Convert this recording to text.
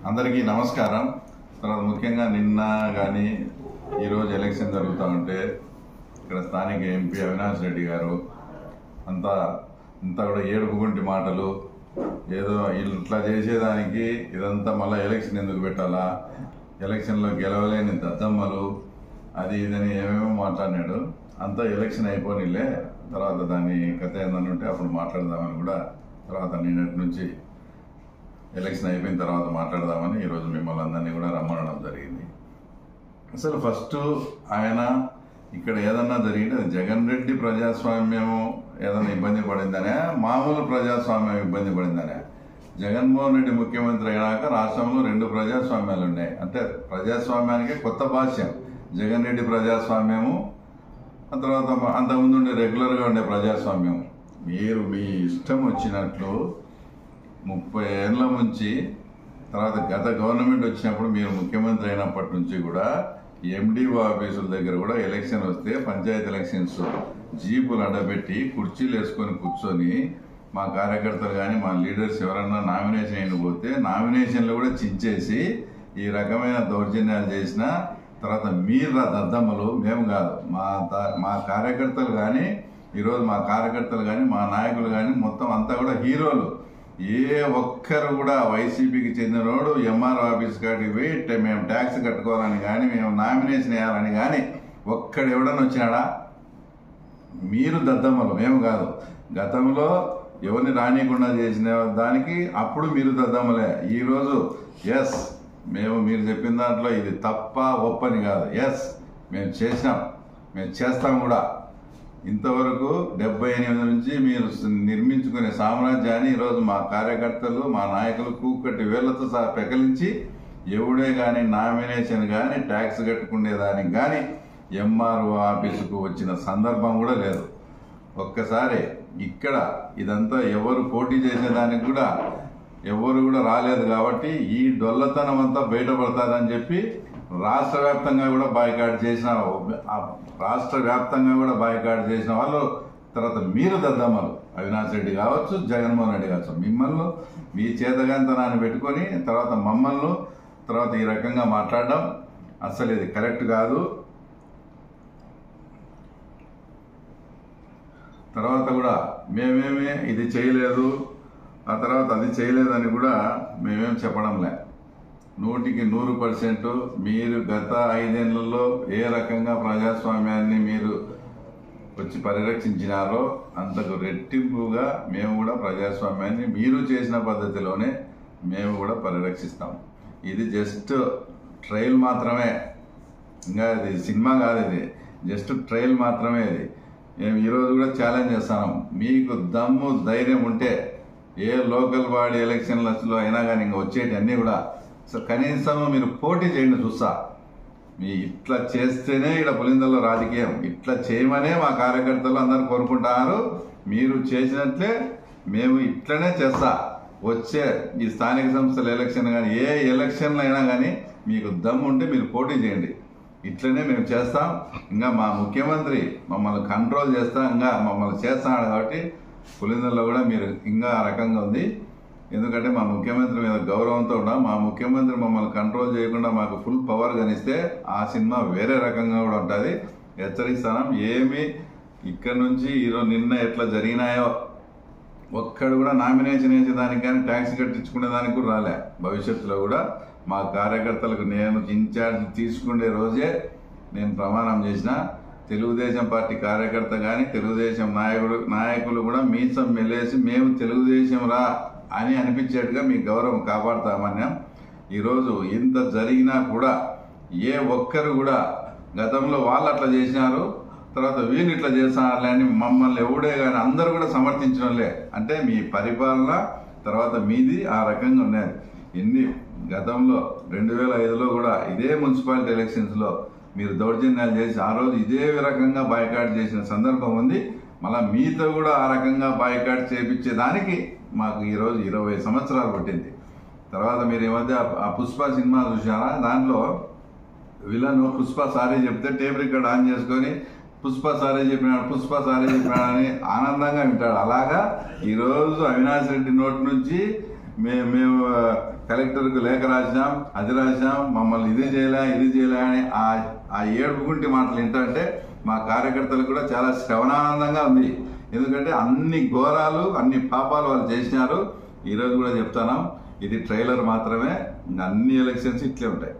అందరికీ నమస్కారం. తర్వాత ముఖ్యంగా నిన్న కానీ ఈరోజు ఎలక్షన్ జరుగుతూ ఉంటే ఇక్కడ స్థానిక ఎంపీ అవినాష్ రెడ్డి గారు అంతా కూడా ఏడుపుగుంటి మాటలు, ఏదో వీళ్ళు ఇట్లా చేసేదానికి ఇదంతా మళ్ళీ ఎలక్షన్ ఎందుకు పెట్టాలా, ఎలక్షన్లో గెలవలేని దద్దమ్మలు అది ఇదని ఏమేమో మాట్లాడినాడు. అంతా ఎలక్షన్ అయిపోయిలే, తర్వాత దాని కథ ఏందని ఉంటే అప్పుడు మాట్లాడదామని కూడా తర్వాత నిన్నటి నుంచి ఎలక్షన్ అయిపోయిన తర్వాత మాట్లాడదామని ఈరోజు మిమ్మల్ని అందరినీ కూడా రమ్మనడం జరిగింది. అసలు ఫస్ట్ ఆయన ఇక్కడ ఏదన్నా జరిగితే జగన్ రెడ్డి ప్రజాస్వామ్యం ఏదైనా ఇబ్బంది పడిందనే, మామూలు ప్రజాస్వామ్యం ఇబ్బంది పడిందనే. జగన్మోహన్ రెడ్డి ముఖ్యమంత్రి అయినాక రాష్ట్రంలో 2 ప్రజాస్వామ్యాలు ఉన్నాయి. అంటే ప్రజాస్వామ్యానికి కొత్త భాష్యం జగన్ రెడ్డి ప్రజాస్వామ్యము, ఆ తర్వాత అంతకుముందు ఉండే రెగ్యులర్గా ఉండే ప్రజాస్వామ్యం. మీరు మీ ఇష్టం వచ్చినట్లు 30 ఏళ్ళ నుంచి తర్వాత గత గవర్నమెంట్ వచ్చినప్పుడు మీరు ముఖ్యమంత్రి అయినప్పటి నుంచి కూడా ఎండిఓ ఆఫీసుల దగ్గర కూడా ఎలక్షన్ వస్తే పంచాయతీ ఎలక్షన్స్ జీపులు అడ్డబెట్టి కుర్చీలు వేసుకొని కూర్చొని మా కార్యకర్తలు కానీ మా లీడర్స్ ఎవరన్నా నామినేషన్ అయిపోతే నామినేషన్లు కూడా చించేసి ఈ రకమైన దౌర్జన్యాలు చేసిన తర్వాత మీరు దద్దమ్మలు, మేము కాదు, మా కార్యకర్తలు కానీ ఈరోజు మా కార్యకర్తలు కానీ మా నాయకులు కానీ మొత్తం అంతా కూడా హీరోలు. ఏ ఒక్కరు కూడా వైసీపీకి చెందినోడు ఎంఆర్ఓ ఆఫీస్ కాడికి పోయి మేము ట్యాక్స్ కట్టుకోవాలని కానీ మేము నామినేషన్ వేయాలని కానీ ఒక్కడు ఎవడన్నా వచ్చినాడా? మీరు దద్దమ్మలు, మేము కాదు. గతంలో ఎవరిని రానియకుండా చేసిన దానికి అప్పుడు మీరు దద్దమ్మలే. ఈరోజు ఎస్ మేము మీరు చెప్పిన దాంట్లో ఇది తప్ప ఒప్పని కాదు, ఎస్ మేము చేసాం, మేము చేస్తాం కూడా. ఇంతవరకు 78 నుంచి మీరు నిర్మించుకునే సామ్రాజ్యాన్ని ఈరోజు మా కార్యకర్తలు మా నాయకులు కూకట్టి వేళ్లతో సహా పెకలించి ఎవడే కానీ నామినేషన్ కానీ ట్యాక్స్ కట్టుకునేదానికి కానీ ఎంఆర్ఓ ఆఫీసుకు వచ్చిన సందర్భం కూడా లేదు. ఒక్కసారి ఇక్కడ ఇదంతా ఎవరు పోటీ చేసేదానికి కూడా ఎవరు కూడా రాలేదు. కాబట్టి ఈ డొల్లతనం అంతా బయటపడతాదని చెప్పి రాష్ట్ర వ్యాప్తంగా కూడా బాయ్కాట్ చేసిన వాళ్ళు తర్వాత మీరు దద్దమ్మలు, అవినాష్ రెడ్డి కావచ్చు, జగన్మోహన్ రెడ్డి కావచ్చు, మిమ్మల్ని మీ చేతగాంతనాన్ని పెట్టుకొని తర్వాత మమ్మల్ని తర్వాత ఈ రకంగా మాట్లాడడం అసలు ఇది కరెక్ట్ కాదు. తర్వాత కూడా మేమేమి ఇది చేయలేదు, ఆ తర్వాత అది చేయలేదని కూడా మేమేం చెప్పడంలే. 100% మీరు గత 5 ఏళ్లలో ఏ రకంగా ప్రజాస్వామ్యాన్ని మీరు వచ్చి పరిరక్షించినారో అంతకు రెట్టింపుగా మేము కూడా ప్రజాస్వామ్యాన్ని మీరు చేసిన పద్ధతిలోనే మేము కూడా పరిరక్షిస్తాం. ఇది జస్ట్ ట్రయల్ మాత్రమే, ఇంకా ఇది సినిమా కాదు, ఇది జస్ట్ ట్రయల్ మాత్రమే. ఇది మేము ఈరోజు కూడా ఛాలెంజ్ చేస్తాం. మీకు దమ్ము ధైర్యం ఉంటే ఏ లోకల్ బాడీ ఎలక్షన్లలో అయినా కానీ ఇంకా వచ్చేటి అన్నీ కూడా కనీసం మీరు పోటీ చేయండి చూస్తా. మీ ఇట్లా చేస్తేనే ఇక్కడ పులిందల్లో రాజకీయం, ఇట్లా చేయమనే మా కార్యకర్తలు అందరూ కోరుకుంటున్నారు. మీరు చేసినట్లే మేము ఇట్లనే చేస్తా. వచ్చే ఈ స్థానిక సంస్థల ఎలక్షన్ కానీ ఏ ఎలక్షన్లు అయినా కానీ మీకు దమ్ము ఉంటే మీరు పోటీ చేయండి, ఇట్లనే మేము చేస్తాం. ఇంకా మా ముఖ్యమంత్రి మమ్మల్ని కంట్రోల్ చేస్తా, ఇంకా మమ్మల్ని చేస్తున్నాడు. కాబట్టి పులిందల్లో కూడా మీరు ఇంకా ఆ రకంగా ఉంది. ఎందుకంటే మా ముఖ్యమంత్రి మీద గౌరవంతో ఉన్నాం. మా ముఖ్యమంత్రి మమ్మల్ని కంట్రోల్ చేయకుండా మాకు ఫుల్ పవర్ కనిస్తే ఆ సినిమా వేరే రకంగా కూడా ఉంటుంది. హెచ్చరిస్తాను. ఏమి ఇక్కడ నుంచి ఈరోజు నిన్న ఎట్లా జరిగినాయో ఒక్కడు కూడా నామినేషన్ వేసేదానికి కానీ ట్యాక్స్ కట్టించుకునే దానికి కూడా రాలే. భవిష్యత్తులో కూడా మా కార్యకర్తలకు నేను ఇన్ఛార్జ్ తీసుకునే రోజే నేను ప్రమాణం చేసిన తెలుగుదేశం పార్టీ కార్యకర్త కానీ తెలుగుదేశం నాయకులు కూడా మీసం మెలేసి మేము తెలుగుదేశం రా అని అనిపించేట్టుగా మీ గౌరవం కాపాడుతామన్నాం. ఈరోజు ఇంత జరిగినా కూడా ఏ ఒక్కరు కూడా గతంలో వాళ్ళు అట్లా చేసినారు తర్వాత వీళ్ళు ఇట్లా చేస్తున్నారులే అని మమ్మల్ని ఎవడే కానీ అందరూ కూడా సమర్థించడంలే. అంటే మీ పరిపాలన తర్వాత మీది ఆ రకంగా ఉన్నది. ఎన్ని గతంలో 2005లో కూడా ఇదే మున్సిపాలిటీ ఎలక్షన్స్లో మీరు దౌర్జన్యాలు చేసి ఆ రోజు ఇదే రకంగా బాయ్కాట్ చేసిన సందర్భం ఉంది. మళ్ళీ మీతో కూడా ఆ రకంగా బాయ్కాట్ చేయించేదానికి మాకు ఈరోజు 20 సంవత్సరాలు పట్టింది. తర్వాత మీరు ఈ మధ్య ఆ పుష్ప సినిమా చూసారా? దాంట్లో విలన్ పుష్ప సారీ చెప్తే టేప్ రికార్డ్ ఆన్ చేసుకొని పుష్ప సారీ చెప్పినాడు అని ఆనందంగా వింటాడు. అలాగా ఈరోజు అవినాష్ రెడ్డి నోటి నుంచి మేము కలెక్టర్కు లేఖ రాసినాం, అది రాసినాం, మమ్మల్ని ఇది చేయలే అని ఆ ఏడుపుకుంటి మాటలు ఏంటంటే మా కార్యకర్తలకు కూడా చాలా శ్రవణానందంగా ఉంది. ఎందుకంటే అన్ని ఘోరాలు అన్ని పాపాలు వాళ్ళు చేసినారు. ఈరోజు కూడా చెప్తున్నాం, ఇది ట్రైలర్ మాత్రమే, అన్ని ఎలక్షన్స్ ఇట్లే ఉంటాయి.